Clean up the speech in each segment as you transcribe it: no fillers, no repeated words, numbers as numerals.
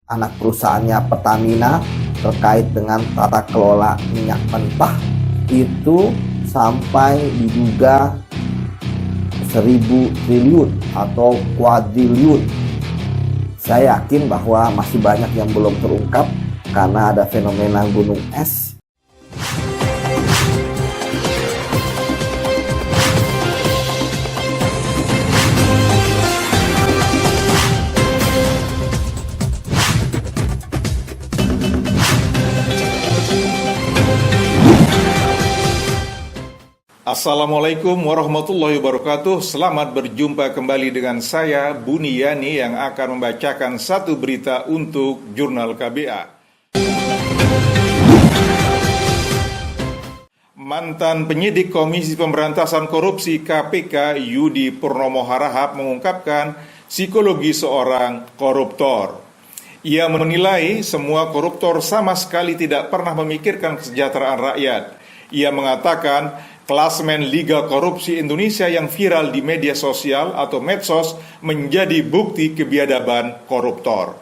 anak perusahaannya Pertamina terkait dengan tata kelola minyak mentah itu sampai diduga 1.000 triliun atau kuadriliun. Saya yakin bahwa masih banyak yang belum terungkap karena ada fenomena gunung es. Assalamualaikum warahmatullahi wabarakatuh. Selamat berjumpa kembali dengan saya, Buniyani, yang akan membacakan satu berita untuk Jurnal KBA. Mantan penyidik Komisi Pemberantasan Korupsi KPK Yudi Purnomo Harahap mengungkapkan psikologi seorang koruptor. Ia menilai semua koruptor sama sekali tidak pernah memikirkan kesejahteraan rakyat. Ia mengatakan klasmen Liga Korupsi Indonesia yang viral di media sosial atau medsos menjadi bukti kebiadaban koruptor.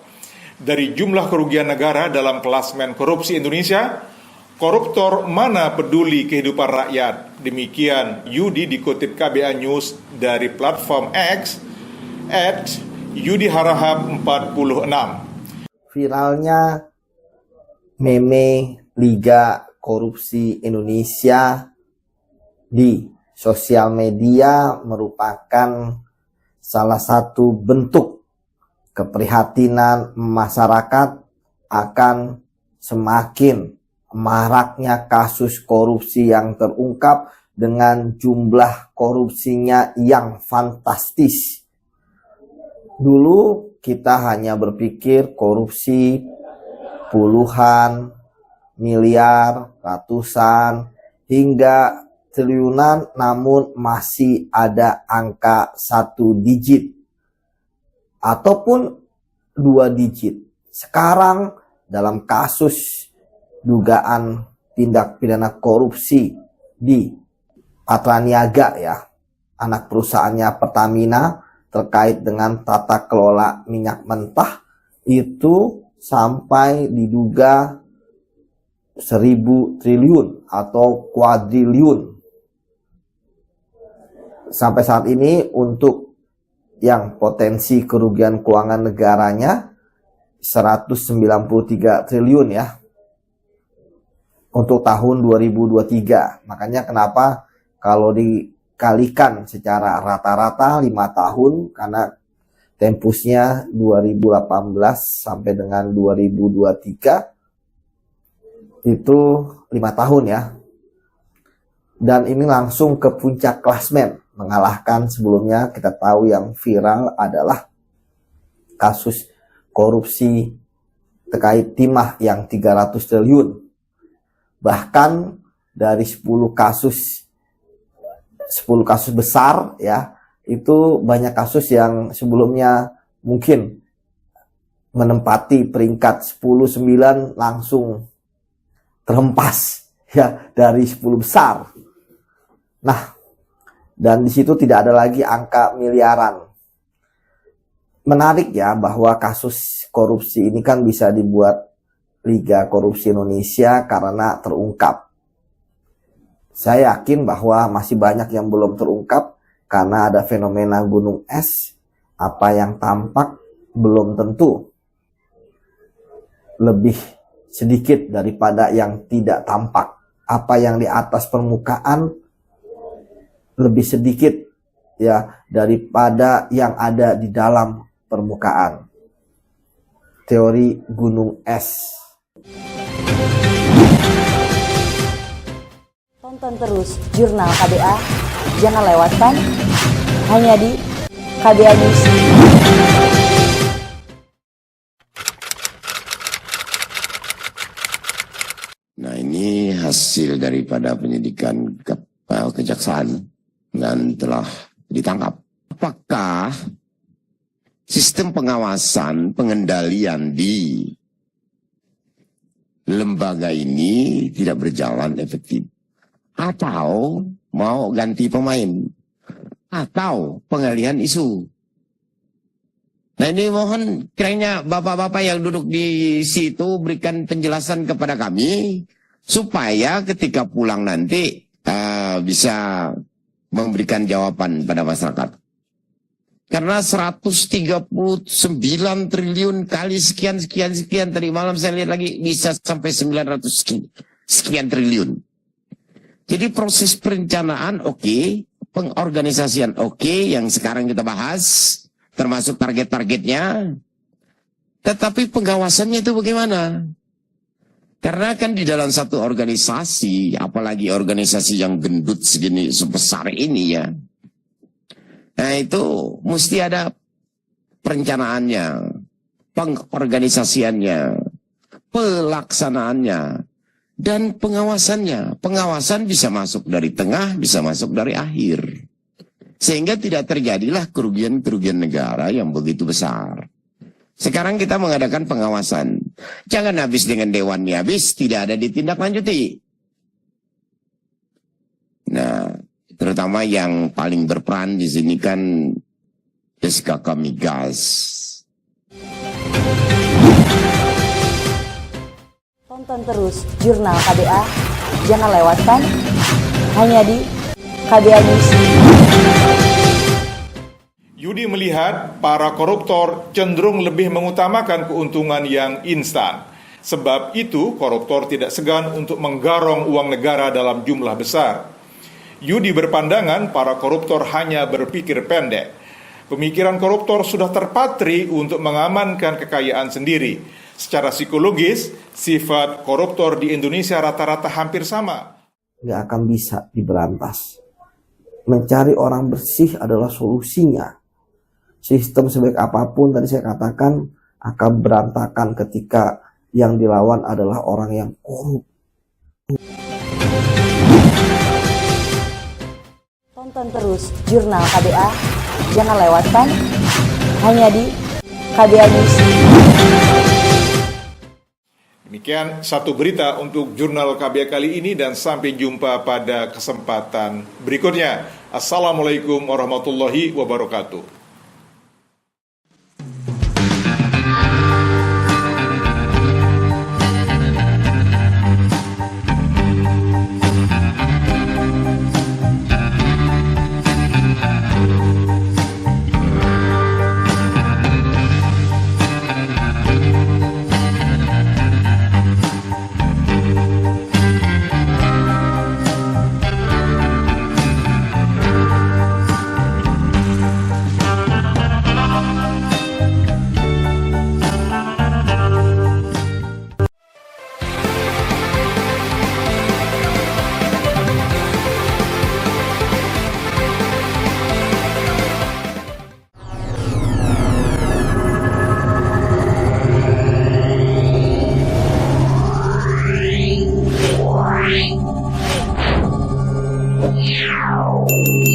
Dari jumlah kerugian negara dalam klasmen korupsi Indonesia, koruptor mana peduli kehidupan rakyat? Demikian Yudi dikutip KBA News dari platform X @YudiHarahap 46. Viralnya meme Liga Korupsi Indonesia di sosial media merupakan salah satu bentuk keprihatinan masyarakat akan semakin maraknya kasus korupsi yang terungkap dengan jumlah korupsinya yang fantastis. Dulu kita hanya berpikir korupsi puluhan miliar, ratusan, hingga triliunan, namun masih ada angka 1 digit ataupun 2 digit. Sekarang dalam kasus dugaan tindak pidana korupsi di Patraniaga, ya, anak perusahaannya Pertamina terkait dengan tata kelola minyak mentah itu sampai diduga 1.000 triliun atau kuadriliun. Sampai saat ini untuk yang potensi kerugian keuangan negaranya 193 triliun ya untuk tahun 2023. Makanya kenapa kalau dikalikan secara rata-rata 5 tahun, karena tempusnya 2018 sampai dengan 2023 itu 5 tahun ya. Dan ini langsung ke puncak klasmen, mengalahkan sebelumnya kita tahu yang viral adalah kasus korupsi terkait timah yang 300 triliun. Bahkan dari 10 kasus besar ya, itu banyak kasus yang sebelumnya mungkin menempati peringkat 10-9 langsung terhempas ya dari 10 besar. Nah, dan di situ tidak ada lagi angka miliaran. Menarik ya bahwa kasus korupsi ini kan bisa dibuat Liga Korupsi Indonesia karena terungkap. Saya yakin bahwa masih banyak yang belum terungkap karena ada fenomena gunung es. Apa yang tampak belum tentu lebih sedikit daripada yang tidak tampak. Apa yang di atas permukaan lebih sedikit ya daripada yang ada di dalam permukaan. Teori gunung es. Tonton terus Jurnal KBA, jangan lewatkan hanya di KBA News. Nah, ini hasil daripada penyidikan kejaksaan dan telah ditangkap. Apakah sistem pengawasan pengendalian di lembaga ini tidak berjalan efektif? Atau mau ganti pemain? Atau pengalihan isu? Nah ini mohon kiranya bapak-bapak yang duduk di situ berikan penjelasan kepada kami supaya ketika pulang nanti bisa memberikan jawaban pada masyarakat. Karena 139 triliun kali sekian tadi malam saya lihat lagi bisa sampai 900 sekian triliun. Jadi proses perencanaan oke, pengorganisasian oke, yang sekarang kita bahas termasuk target-targetnya, tetapi pengawasannya itu bagaimana? Karena kan di dalam satu organisasi, apalagi organisasi yang gendut segini sebesar ini ya, nah itu mesti ada perencanaannya, pengorganisasiannya, pelaksanaannya, dan pengawasannya. Pengawasan bisa masuk dari tengah, bisa masuk dari akhir. Sehingga tidak terjadilah kerugian-kerugian negara yang begitu besar. Sekarang kita mengadakan pengawasan. Jangan habis dengan dewannya habis, tidak ada ditindaklanjuti. Nah, terutama yang paling berperan di sini kan SKK Migas. Tonton terus Jurnal KBA, jangan lewatkan hanya di KBA News. Yudi melihat para koruptor cenderung lebih mengutamakan keuntungan yang instan. Sebab itu, koruptor tidak segan untuk menggarong uang negara dalam jumlah besar. Yudi berpandangan para koruptor hanya berpikir pendek. Pemikiran koruptor sudah terpatri untuk mengamankan kekayaan sendiri. Secara psikologis, sifat koruptor di Indonesia rata-rata hampir sama. Nggak akan bisa diberantas. Mencari orang bersih adalah solusinya. Sistem sebaik apapun tadi saya katakan akan berantakan ketika yang dilawan adalah orang yang korup. Tonton terus Jurnal KBA, jangan lewatkan hanya di KBA News. Demikian satu berita untuk Jurnal KBA kali ini dan sampai jumpa pada kesempatan berikutnya. Assalamualaikum warahmatullahi wabarakatuh. Wow.